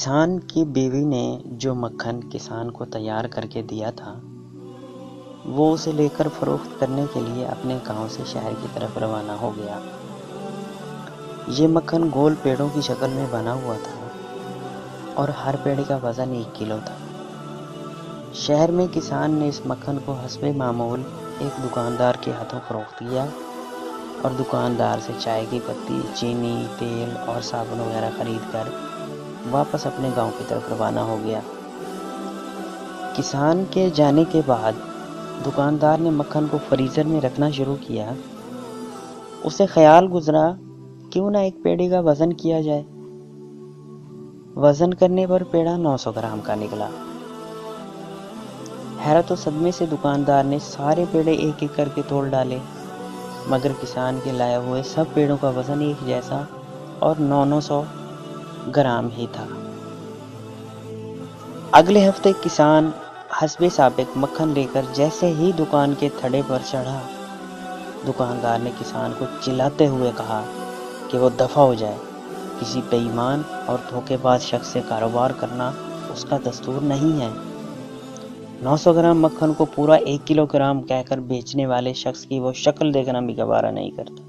کسان کی بیوی نے جو مکھن کسان کو تیار کر کے دیا تھا وہ اسے لے کر فروخت کرنے کے لیے اپنے گاؤں سے شہر کی طرف روانہ ہو گیا۔ یہ مکھن گول پیڑوں کی شکل میں بنا ہوا تھا اور ہر پیڑ کا وزن 1 کلو تھا۔ شہر میں کسان نے اس مکھن کو حسب معمول ایک دکاندار کے ہاتھوں فروخت کیا اور دکاندار سے چائے کی پتی، چینی، تیل اور صابن وغیرہ خرید کر واپس اپنے گاؤں کی طرف روانہ ہو گیا۔ کسان کے جانے کے بعد دکاندار نے مکھن کو فریزر میں رکھنا شروع کیا۔ اسے خیال گزرا کیوں نہ ایک پیڑے کا وزن کیا جائے۔ وزن کرنے پر پیڑا 900 گرام کا نکلا۔ حیرت و صدمے سے دکاندار نے سارے پیڑے ایک ایک کر کے تول ڈالے، مگر کسان کے لائے ہوئے سب پیڑوں کا وزن ایک جیسا اور 900 گرام ہی تھا۔ اگلے ہفتے کسان حسب سابق مکھن لے کر جیسے ہی دکان کے تھڑے پر چڑھا، دکاندار نے کسان کو چلاتے ہوئے کہا کہ وہ دفع ہو جائے۔ کسی بے ایمان اور دھوکے باز شخص سے کاروبار کرنا اس کا دستور نہیں ہے۔ 900 گرام مکھن کو پورا 1 کلو گرام کہہ کر بیچنے والے شخص کی وہ شکل دیکھنا بھی گوارا نہیں کرتا۔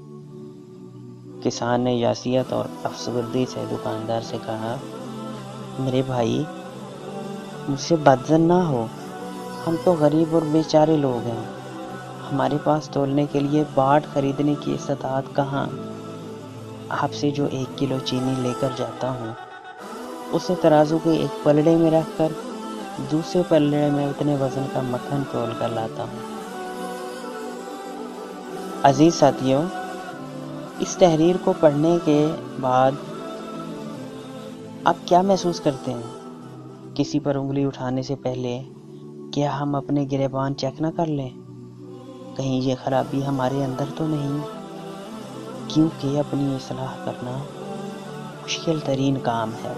کسان نے یاسیت اور افسردگی سے دکاندار سے کہا، میرے بھائی، مجھ سے بدظن نہ ہو، ہم تو غریب اور بیچارے لوگ ہیں، ہمارے پاس تولنے کے لیے باٹ خریدنے کی استطاعت کہاں۔ آپ سے جو 1 کلو چینی لے کر جاتا ہوں اسے ترازو کے ایک پلڑے میں رکھ کر دوسرے پلڑے میں اتنے وزن کا مکھن تول کر لاتا ہوں۔ عزیز ساتھیوں، اس تحریر کو پڑھنے کے بعد آپ کیا محسوس کرتے ہیں؟ کسی پر انگلی اٹھانے سے پہلے کیا ہم اپنے گریبان چیک نہ کر لیں؟ کہیں یہ خرابی ہمارے اندر تو نہیں؟ کیونکہ اپنی اصلاح کرنا مشکل ترین کام ہے۔